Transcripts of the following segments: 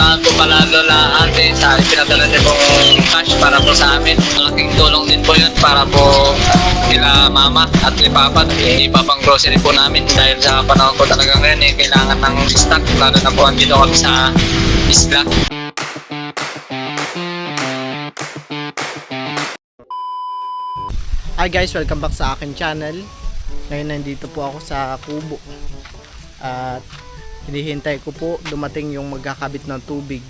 salamat po pala Lola Ate sa pinadala niyo pong cash para po sa amin. Malaking tulong din po yun para po kila Mama at ni Papa. Ipapang grocery po namin dahil sa panahon po talaga ngayon kailangan ng stock. Lalo na po andito kami sa isla. Hi guys, welcome back sa akin channel. Ngayon nandito po ako sa Kubo at hinihintay ko po dumating yung magkakabit ng tubig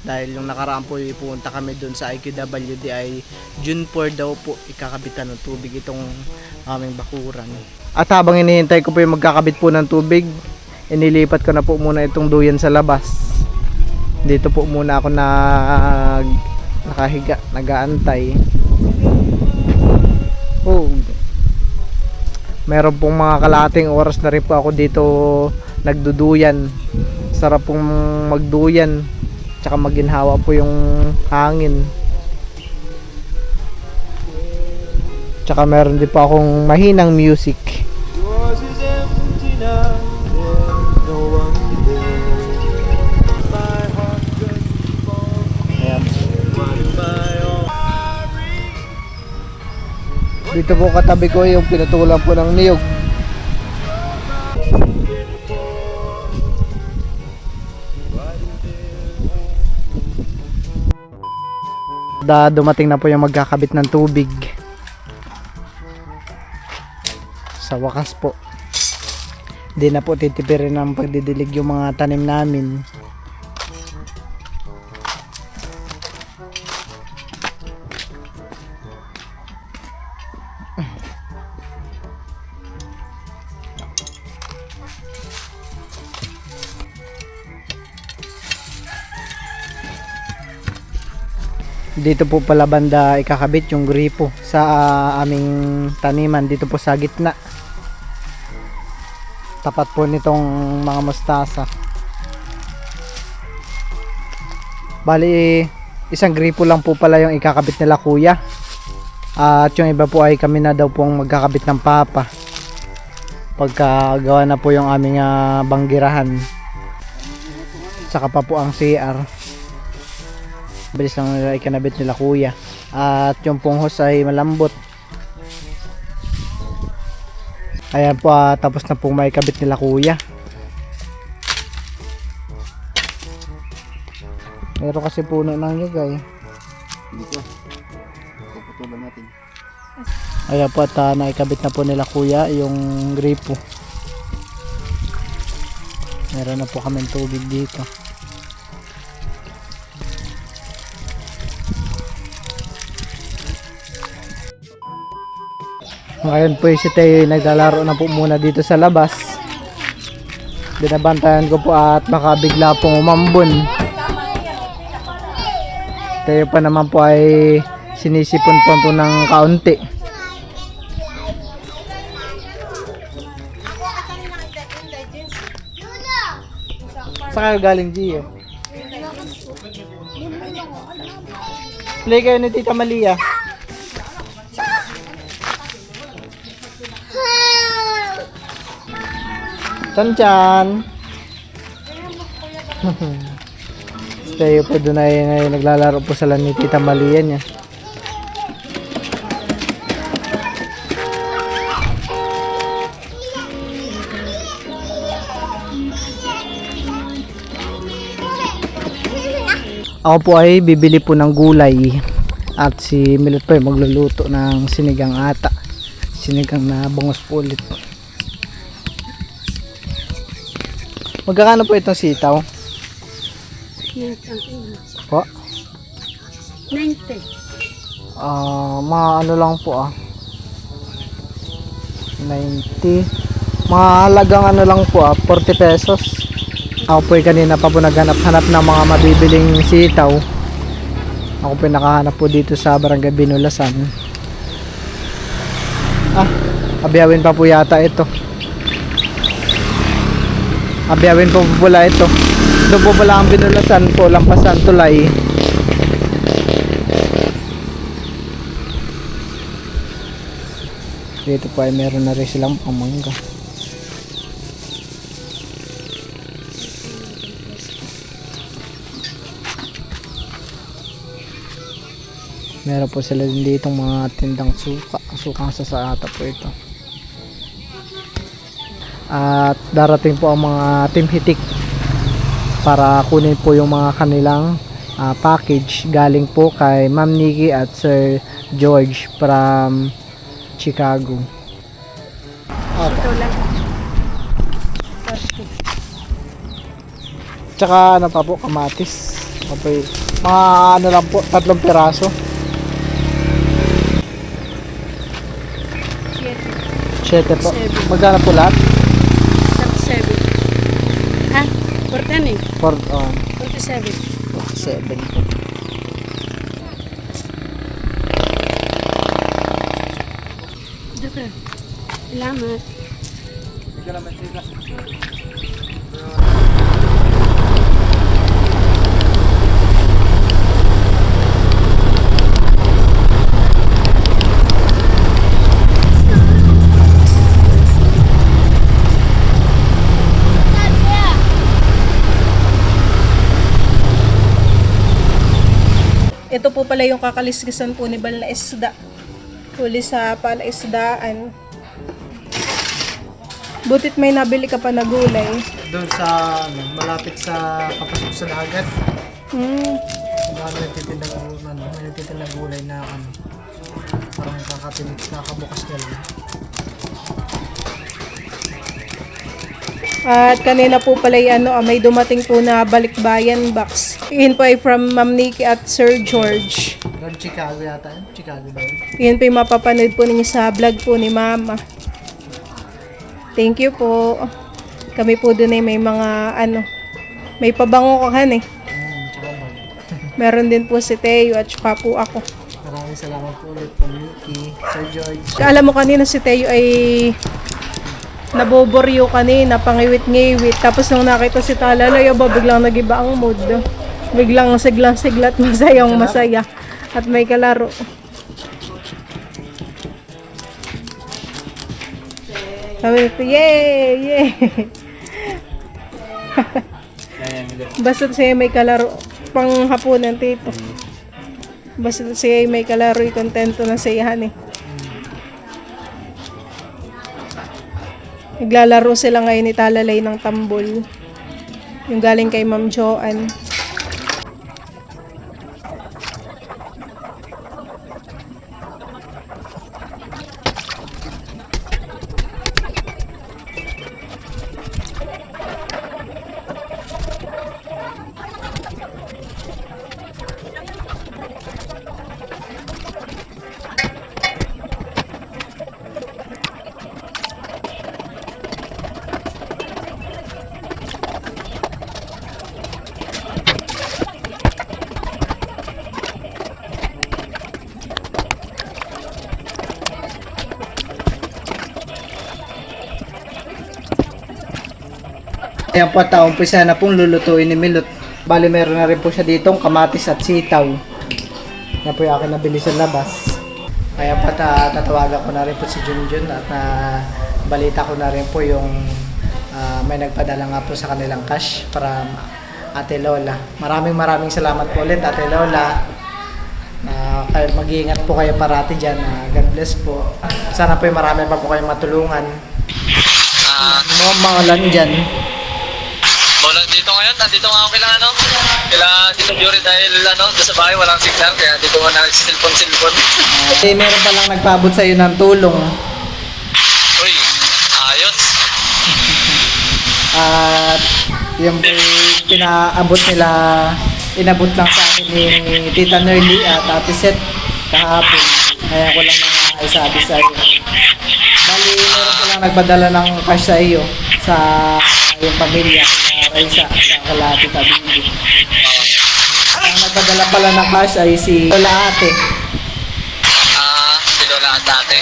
dahil yung nakaraan po pupunta kami dun sa IQWD ay June 4 daw po ikakabitan ng tubig itong aming bakuran. At habang hinihintay ko po yung magkakabit po ng tubig, inilipat ko na po muna itong duyan sa labas. Dito po muna ako nakahiga, nagaantay. Meron pong mga kalahating oras na rin po ako dito nagduduyan. Sarap pong magduyan, tsaka maginhawa po yung hangin. Tsaka meron din po akong mahinang music. Dito po katabi ko yung pinatulan po ng niyog. Dumating na po yung magkakabit ng tubig. Sa wakas po. Hindi na po titipirin ng pagdidilig yung mga tanim namin. Dito po pala banda ikakabit yung gripo sa aming taniman dito po sa gitna. Tapat po nitong mga mustasa. Bali isang gripo lang po pala yung ikakabit nila kuya. At yung iba po ay kami na daw pong magkakabit ng papa. Pagkagawa na po yung aming banggirahan. Saka pa po ang CR. Bilis lang nila ikanabit nila kuya. At yung pong hose ay malambot. Ayan po, tapos na pong maikabit nila kuya. Meron kasi puno ng nyug ay. Dito. Puputulan natin. Ayan po, at naikabit na po nila kuya yung gripo. Meron na po kami tubig dito. Ngayon po si Teo naglalaro na po muna dito sa labas. Binabantayan ko po at baka bigla pong umambon. Teo pa naman po ay sinisipon po ng kaunti. Saan kayo galing, Gio? Play kayo ni Tita Malia. Chan-chan! Tayo po doon ay naglalaro po sa ni Tita Malia niya. Ako po ay bibili po ng gulay at si Milot po ay magluluto ng sinigang ata. Sinigang na bangos po ulit. Magkakano po itong sitaw? Po? 90. Mga ano lang po 90. Mga halagang ano lang po 40 pesos. Ako po kanina pa po naghanap-hanap ng mga mabibiling sitaw. Ako po nakahanap po dito sa Barangay Binulasan. Abiyawin pa po yata ito. Abiyawin po pala ito. Doon po pala ang Binulasan po, Lampasan, Tulay. Dito po ay meron na rin silang pamangga. Meron po sila din ditong mga tindang suka. Sukang sasata po ito. At darating po ang mga Team Hitik para kunin po yung mga kanilang package galing po kay Ma'am Nikki at Sir George from Chicago. Ito lang. Tsaka ano pa po, kamatis. Okay. Mga ano lang po, 3 piraso. 7 po. Magkano po lahat? 37. Ha? 40 eh. 47. 7 po. Ito ka. Salamat. Ito po pala yung kakaliskisan po ni Bal na isda. Huli sa palaisdaan. Butit may nabili ka pa na gulay. Doon sa ano, malapit sa papasok sa dagat. Marami nagtitindang gulay na ano. Parang kakabukas na lang. At kanina po pala may dumating po na balikbayan box. Yun po ay from Ma'am Nikki at Sir George. From Chicago yata yun? Chicago ba yun? Yun po yung mapapanood po ninyo sa vlog po ni Mama. Thank you po. Kami po dun ay may mga may pabango kahan eh. Tsaka mag. Meron din po si Teo at saka po ako. Maraming salamat po ulit from Nikki, Sir George. Alam mo kanina si Teo ay naboboryo kanina, pangiwit-ngiwit. Tapos nung nakita si Talalay, biglang nagiba ang mood. Biglang siglang-siglat, masayang masaya. At may kalaro. Sabi ko, yay! Yay! Basta siya may kalaro. Pang hapunan, tito. Basta siya may kalaro, kontento na siyahan eh. Naglalaro sila ngayon ni Talalay ng tambol. Yung galing kay Ma'am Joanne. Ayan po, umpisa na pong lulutuin ni Milot. Bali, meron na rin po siya ditong kamatis at sitaw. Yan po yung akin nabili sa labas. Ayan po, tatawagan ko na rin po si Junjun at balita ko na rin po yung may nagpadala nga po sa kanilang cash para Ate Lola. Maraming salamat po ulit, Ate Lola. Mag-iingat po kayo parati dyan. God bless po. Sana po yung marami pa po kayong matulungan. Mga lan dyan. Bola dito ngayon, nandito nga ako kila Tito Jory dahil doon sa bahay walang signal kaya dito ko na cellphone. Meron pa lang nagpaabot sa'yo ng tulong. Uy, ayos. At yung inabot lang sa akin ni Tita Nerly at Ate Seth kahapon. Kaya ko lang naisabi sa iyo. Bali, meron pa lang nagpadala ng cash sa iyo sa yung pamilya na Raisa sa Kalati Tabindi. Ang nagpadala pala ng cash ay si Lola Ate. Si Lola at ate.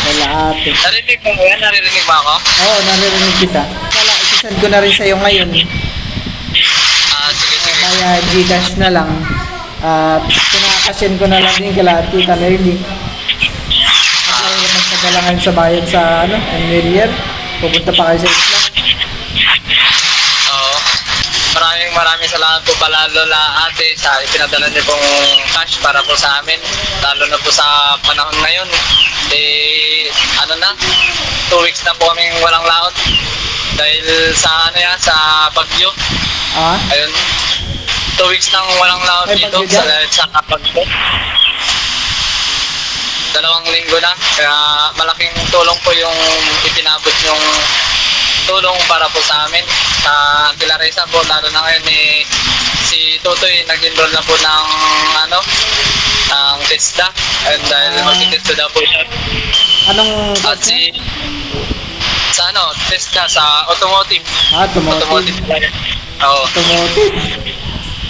Lola Ate. Narinig mo ba yan? Naririnig ba ako? Oo, naririnig kita. Kala, isasend ko na rin sa iyo ngayon. Sige. Kaya Gcash na lang. At pinakasend ko na lang din kala Tita Nerly. At mahirap magpadala ngayon sa bayan sa New Year. Pupunta pa kayo sa isla. Oo. Maraming maraming salamat po pala Lola Ate sa ipinadala niyo pong cash para po sa amin. Lalo na po sa panahon ngayon. Ano na, 2 weeks na po kaming walang laot. Dahil sa sa bagyo. Ayun. 2 weeks nang walang laot Ay, dito bagyo dyan? sa bagyo. 2 linggo na. Kaya malaking tulong po yung ipinabot yung tulong para po sa amin. Sa Kilaresa po, lalo na ngayon si Totoy nag-enroll na po ng ng TESDA. And dahil mag-TESDA daw po siya. Anong At sa TESDA sa automotive. automotive. Oo. Automotive.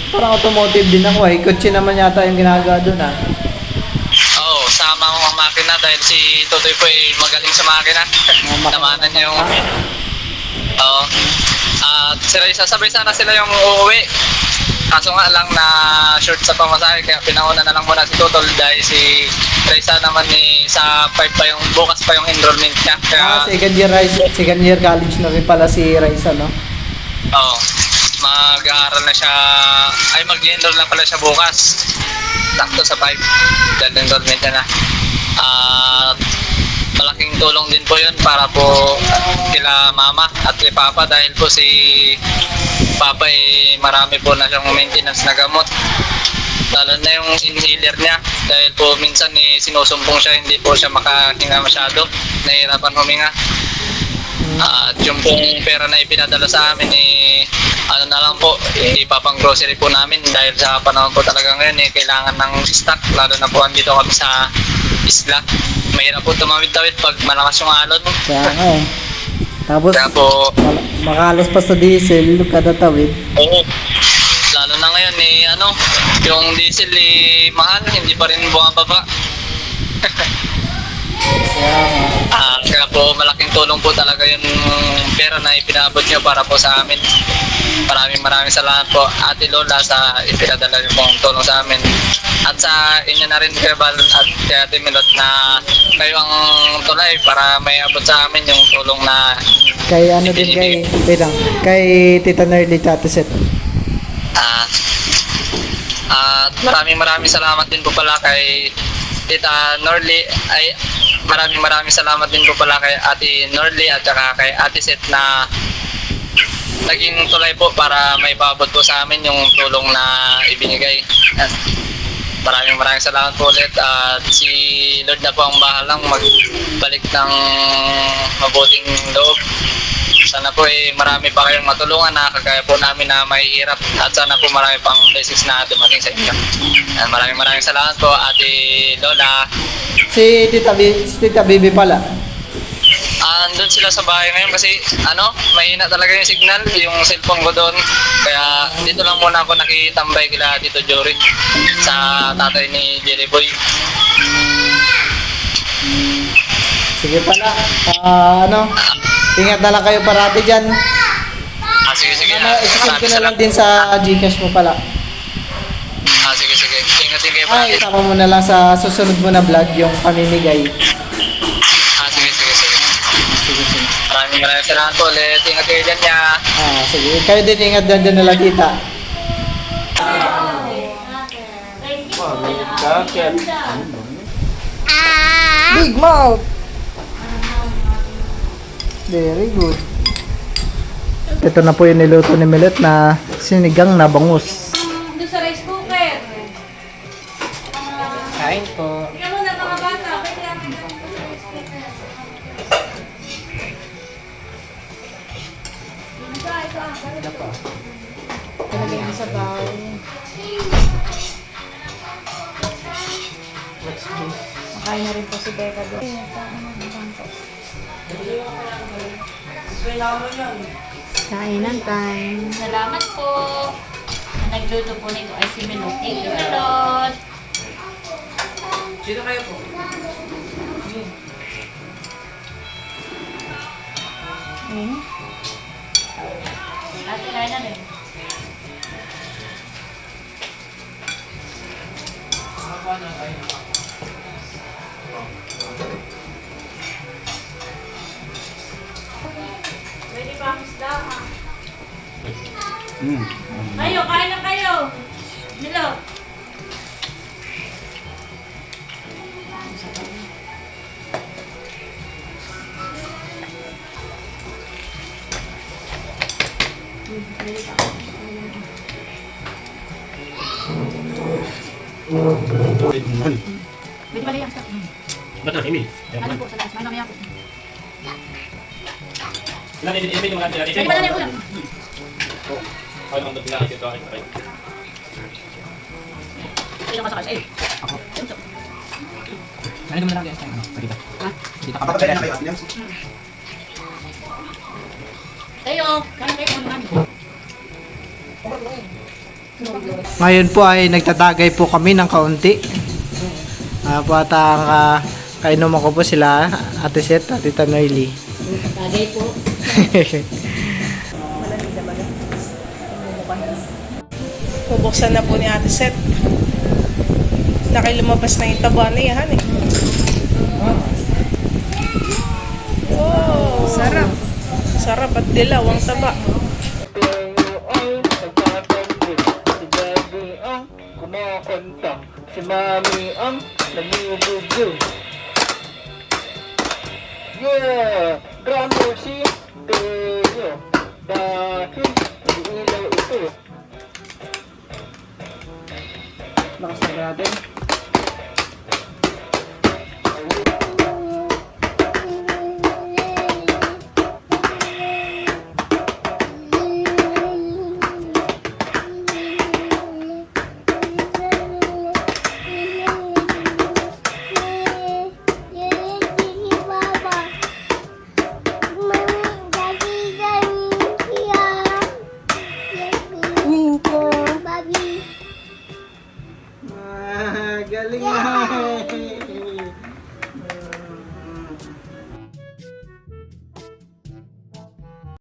Parang automotive din ako eh. Kotse naman yata yung ginagawa doon Oo, sa mga makina dahil si Totoy po ay magaling sa makina. Namanan niya yung Oo. At sabay sana sila yung uuwi. Kaso nga lang na short sa pamasahe kaya pinauna na lang muna si Totol dahil si Raisa naman sa 5 pa yung bukas pa yung enrollment niya. Kaya second year college na rin pala si Raisa, no? Oo. Mag-aaral na siya, mag-enroll na pala siya bukas. Sakto sa 5. Dahil enrollment niya na. At malaking tulong din po yun para po kila mama at kay papa dahil po si papa marami po na siyang maintenance na gamot. Lalo na yung inhaler niya dahil po minsan sinusumbong siya, hindi po siya makahinga masyado, nahihirapan huminga. At yung pong pera na ipinadala sa amin na lang po, hindi pa pang grocery po namin dahil sa panahon po talaga ngayon kailangan ng stock, lalo na po andito kami sa isla. Mahirap po tumawid-tawid pag malakas yung alon. Kaya nga eh. Tapos, Kaya po, makalos pa sa diesel, kada tawid. oo. Lalo na ngayon yung diesel mahal, hindi pa rin bumababa. Kaya po malaking tulong po talaga yung pera na ipinabot nyo para po sa amin. Maraming salamat po Ate Lola sa ipinadala nyo pong tulong sa amin. At sa inyo na rin Kuya Bal at kay Ate Milot na kayo ang tulay para may abot sa amin yung tulong na Kay kay Tita Nerly Tatiset. At maraming salamat din po pala kay Tita Norly. Maraming salamat din po pala kay Ate Norly at saka kay Ate Set na naging tulay po para may paabot po sa amin yung tulong na ibinigay. Maraming salamat po ulit at si Lord na po ang bahalang magbalik ng mabuting loob. Sana po marami pa kayong matulungan na kagaya po namin na mahihirap at sana po marami pang blessings na dumating sa inyo. Maraming salamat po Ate Lola. Si Tita Bibi pala. Andun sila sa bahay ngayon kasi mahina talaga yung signal, yung cellphone ko doon. Kaya dito lang muna ako nakitambay kila Tito Jory sa tatay ni Jerry Boy. Sige pala. Ingat na lang kayo parati dyan. Sige. Isasend ko na lang din sa Gcash mo pala. Sige. Ingat din kayo Ay, palagi. isama mo na lang sa susunod mo na vlog yung pamimigay. Sige. Maraming salamat po ulit. Ingat kayo dyan niya. Sige. Kayo din ingat dyan na lang tita. Big mouth! Very good. Ito na po yung niluto ni Millet na sinigang na bangus. Doon sa rice cooker. Kain po. Tingnan mo na mga bata. Pwede natin doon sa rice cooker. Talagay mo sa bowl. Makain na rin po si Becca doon. Kainan time. Salamat po. Ang nagluto po nito ay si Milot. Thank you, Milot. Sino kayo po? Ate, kain na rin. Pwede pa ang isda, ha? Kayo, kain na kayo. Milo. Pwede pala yung stock. Betul, ini. Ano po sa taas? May mamaya po. Ini yung mga Pwede pala yung ulam. Kalau untuk tinggal situ aja. Sino masakal? Eh. Ako. Ito. Ano naman lang guys? Ano? Dito. Ha? Dito Kapag kaya na kayo, Ate Nels? Tayo, kain kayo kung namin. Ngayon po ay nagtatagay po kami ng kaunti. Po at ang kainuman ko po sila Ate Seth at Tita Noily. Tagay po. Bubuksan na po ni Ate Seth. Nakilumabas na yung taba na yan eh. Oh, sarap. Sarap at dilaw ang taba. Si Mami ang nagbubugo. Yeah! Grammar si Teo. Dahil ilaw ito. Lakas na natin. Galing na.